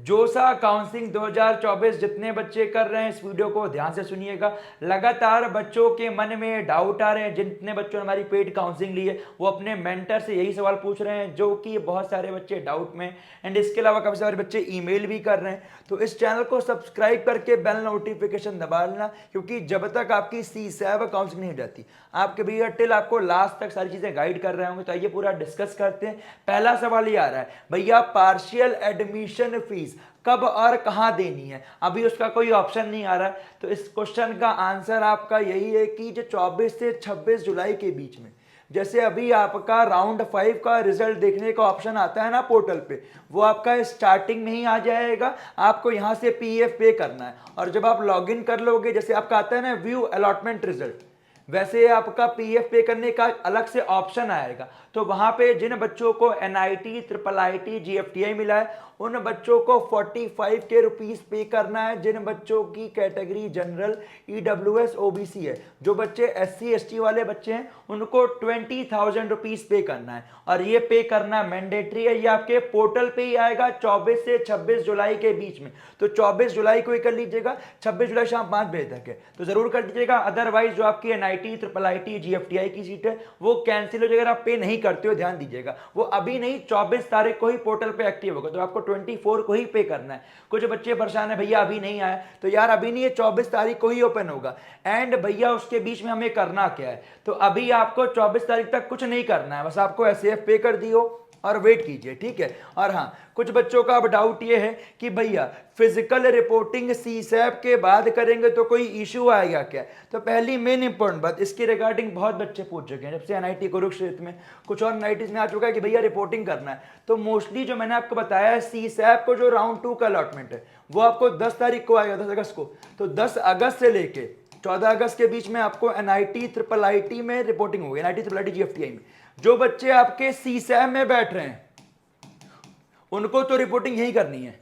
जोसा काउंसलिंग 2024 जितने बच्चे कर रहे हैं इस वीडियो को ध्यान से सुनिएगा। लगातार बच्चों के मन में डाउट आ रहे हैं। जितने बच्चों ने हमारी पेड काउंसलिंग ली है वो अपने मेंटर से यही सवाल पूछ रहे हैं, जो कि बहुत सारे बच्चे डाउट में। एंड इसके अलावा काफी सारे बच्चे ईमेल भी कर रहे हैं। तो इस चैनल को सब्सक्राइब करके बेल नोटिफिकेशन दबा लेना, क्योंकि जब तक आपकी CSAB काउंसलिंग नहीं हो जाती आपके भैया टिल आपको लास्ट तक सारी चीजें गाइड कर रहे होंगे। तो आइए पूरा डिस्कस करते हैं। पहला सवाल ये आ रहा है, भैया पार्शियल एडमिशन फीस कब और कहां देनी है? अभी उसका कोई ऑप्शन नहीं आ रहा है। तो इस क्वेश्चन का आंसर आपका यही है कि जो 24 से 26 जुलाई के बीच में, जैसे अभी आपका राउंड 5 का रिजल्ट देखने का ऑप्शन आता है ना पोर्टल पे, वो आपका स्टार्टिंग में ही आ जाएगा। आपको यहां से PF पे करना है और जब आप लॉगिन कर लोगे, जैसे आपका आता है ना व्यू अलॉटमेंट रिजल्ट, वैसे आपका PF पे करने का अलग से ऑप्शन आएगा। तो वहां पे जिन बच्चों को NIT, IIIT, GFTI मिला है उन बच्चों को 45 के रुपीस पे करना है। जिन बच्चों की कैटेगरी जनरल, EWS, OBC है, जो बच्चे SC ST वाले बच्चे हैं उनको 20,000 रुपीस पे करना है। और ये पे करना मैंडेटरी है। ये आपके पोर्टल पे ही आएगा 24 से 26 जुलाई के बीच में। तो 24 जुलाई को ही कर लीजिएगा, 26 जुलाई शाम 5 बजे तक है तो जरूर कर दीजिएगा। अदरवाइज जो आपकी NIT, IIIT, GFTI की सीट है वो कैंसिल हो जाएगा। आप पे नहीं करते हो, ध्यान दीजिएगा। वो अभी नहीं, 24 तारीख को ही पोर्टल पे एक्टिव होगा, तो आपको 24 को ही पे करना है। कुछ बच्चे परेशान है, भैया अभी नहीं आया, तो यार अभी नहीं है, 24 तारीख को ही ओपन होगा। एंड भैया उसके बीच में हमें करना क्या है? तो अभी आपको 24 तारीख तक कुछ नहीं करना है, बस आपको SAF पे कर दियो और वेट कीजिए, ठीक है। और हाँ, कुछ बच्चों का अब डाउट ये है कि भैया फिजिकल रिपोर्टिंग CSAB के बाद करेंगे तो कोई इशू आएगा क्या? तो पहली मेन इंपॉर्टेंट बात, इसके रिगार्डिंग बहुत बच्चे पूछ चुके हैं। जब से NIT कुरुक्षेत्र में, कुछ और NITs में आ चुका है कि भैया रिपोर्टिंग करना है। तो मोस्टली जो मैंने आपको बताया है, CSAB को जो राउंड 2 का अलॉटमेंट है वो आपको 10 तारीख को आएगा, 10 अगस्त को। तो 10 अगस्त से लेके 14 अगस्त के बीच में आपको NIT, IIIT में रिपोर्टिंग होगी, NIT, IIIT, GFTI में। जो बच्चे आपके CSAB में बैठ रहे हैं उनको तो रिपोर्टिंग यही करनी है।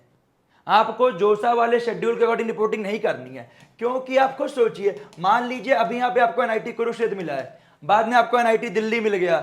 आपको जोसा वाले शेड्यूल के अकॉर्डिंग रिपोर्टिंग नहीं करनी है, क्योंकि आप खुद सोचिए, मान लीजिए अभी यहां पे आपको NIT कुरुक्षेत्र मिला है, बाद में आपको NIT दिल्ली मिल गया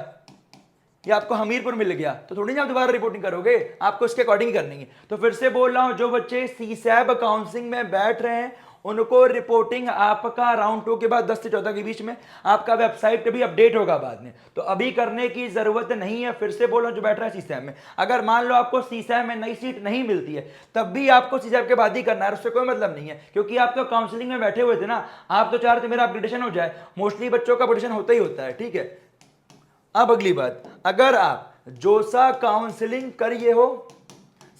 या आपको हमीरपुर मिल गया, तो थोड़ी ना आप दोबारा रिपोर्टिंग करोगे, आपको इसके अकॉर्डिंग करनी है। तो फिर से बोल रहा हूं, जो बच्चे CSAB काउंसलिंग में बैठ रहे हैं उनको रिपोर्टिंग आपका राउंड 2 के बाद 10 से 14 के बीच में आपका वेबसाइट पे भी अपडेट होगा बाद में, तो अभी करने की जरूरत नहीं है। फिर से बोल रहा हूं, जो बैठ रहा है CSAB में, अगर मान लो आपको CSAB में नई सीट नहीं मिलती है तब भी आपको CSAB के बाद ही करना है, उससे कोई मतलब नहीं है, क्योंकि आप तो काउंसलिंग में बैठे हुए थे ना, आप तो चाह रहे थे मेरा अपडेशन हो जाए। मोस्टली बच्चों का अपडेशन होता ही होता है, ठीक है। अब अगली बात, अगर आप जोसा काउंसलिंग करिए हो,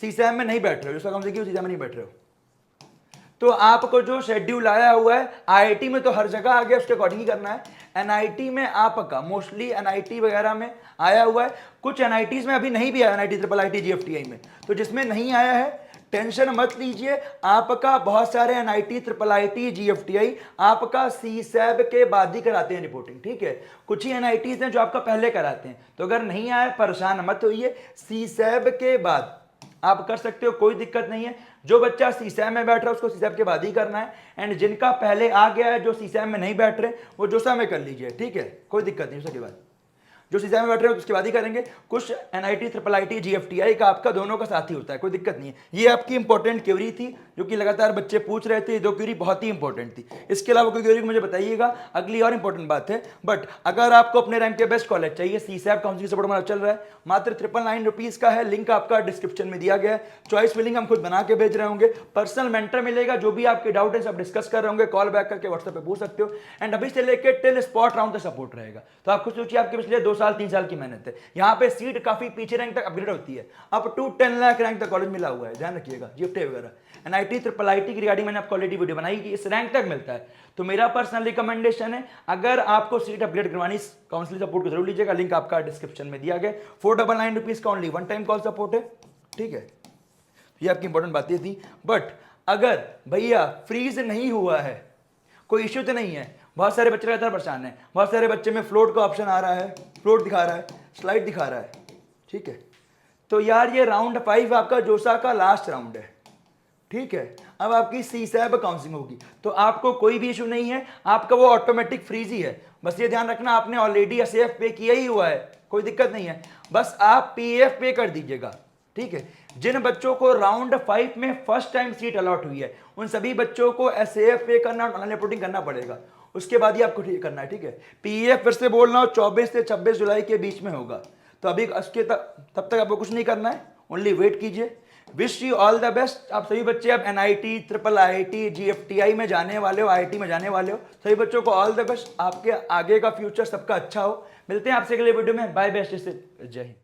CSAB में नहीं बैठ रहे हो, जोसा काउंसलिंग CSAB में नहीं बैठ रहे हो, तो आपको जो शेड्यूल आया हुआ है, IIT में तो हर जगह आ गया, उसके अकॉर्डिंग ही करना है। NIT में आपका मोस्टली NIT वगैरह में आया हुआ है, कुछ NITs में अभी नहीं भी आया, NIT, IIIT, GFTI में। तो जिसमें नहीं आया है टेंशन मत लीजिए, आपका बहुत सारे NIT, IIIT, GFTI आपका CSAB के बाद ही कराते हैं रिपोर्टिंग, ठीक है। कुछ ही NITs हैं जो आपका पहले कराते हैं, तो अगर नहीं आया परेशान मत होइए, CSAB के बाद आप कर सकते हो, कोई दिक्कत नहीं है। जो बच्चा CSAB में बैठ रहा है उसको CSAB के बाद ही करना है। एंड जिनका पहले आ गया है, जो CSAB में नहीं बैठ रहे, वो जोसा में कर लीजिए, ठीक है, कोई दिक्कत नहीं। उसके बाद जो CSAB में बैठ रहे हो उसके बाद ही करेंगे। कुछ NIT, IIIT, GFTI का आपका दोनों का साथ ही होता है, कोई दिक्कत नहीं है। ये आपकी इंपॉर्टेंट क्वेरी थी जो कि लगातार बच्चे पूछ रहे थे, दो क्वेरी बहुत ही इंपॉर्टेंट थी। इसके अलावा कोई क्वेरी मुझे बताइएगा। अगली और इंपॉर्टेंट बात है, बट अगर आपको अपने रैंक के बेस्ट कॉलेज चाहिए, CSAB काउंसलिंग सपोर्ट हमारा चल रहा है, मात्र 999 रुपीज का है, लिंक आपका डिस्क्रिप्शन में दिया गया है। चॉइस फिलिंग हम खुद बना के भेज रहे होंगे, पर्सनल मेंटर मिलेगा, जो भी आपके डाउट है सब डिस्कस कर रहे होंगे, कॉल बैक करके व्हाट्सएप पे पूछ सकते हो। एंड अभी से लेकर टिल स्पॉट राउंड तक सपोर्ट रहेगा। तो आप खुद सोचिए, आपके पिछले 2 साल 3 साल की मेहनत है, यहाँ पे सीट काफी पीछे रैंक तक अपग्रेड होती है, अप टू 10 लाख रैंक तक कॉलेज मिला हुआ है, ध्यान रखिएगा। GFTI वगैरह NIT, IIIT की रिगार्डिंग मैंने आपको ऑलरेडी वीडियो बनाई कि इस रैंक तक मिलता है। तो मेरा पर्सनल रिकमेंडेशन है, अगर आपको सीट अपग्रेड करवानी, काउंसलिंग सपोर्ट को जरूर लीजिएगा, लिंक आपका डिस्क्रिप्शन में दिया गया। 499 रुपीज का ओनली 1 टाइम कॉल सपोर्ट है, ठीक है। ये आपकी इंपॉर्टेंट बातें थी। बट अगर भैया फ्रीज नहीं हुआ है, कोई इश्यू तो नहीं है, बहुत सारे बच्चे लगातार परेशान हैं, बहुत सारे बच्चे में फ्लोट का ऑप्शन आ रहा है, फ्लोट दिखा रहा है, स्लाइड दिखा रहा है, ठीक है। तो यार ये राउंड 5 आपका जोसा का लास्ट राउंड है, ठीक है। अब आपकी CSAB काउंसलिंग होगी, तो आपको कोई भी इशू नहीं है, आपका वो ऑटोमेटिक फ्रीज ही है। बस ये ध्यान रखना, आपने ऑलरेडी SAF पे किया ही हुआ है, कोई दिक्कत नहीं है, बस आप PF पे कर दीजिएगा, ठीक है। जिन बच्चों को राउंड 5 में फर्स्ट टाइम सीट अलॉट हुई है उन सभी बच्चों को एसएएफ पे करना और ऑनलाइन रिपोर्टिंग करना पड़ेगा, उसके बाद ही आपको ठीक करना है। ठीक है। पीएफ फिर से बोल रहा हूँ 24 से 26 जुलाई के बीच में होगा, तो अभी उसके तब तक आपको कुछ नहीं करना है, ओनली वेट कीजिए। Wish you all the best. आप सभी बच्चे अब एनआईटी, ट्रिपल आईआईटी, जीएफटीआई में जाने वाले हो, आईआईटी में जाने वाले हो, सभी बच्चों को ऑल द बेस्ट। आपके आगे का फ्यूचर सबका अच्छा हो। मिलते हैं आपसे अगले वीडियो में। बाय बेस्ट से, जय हिंद।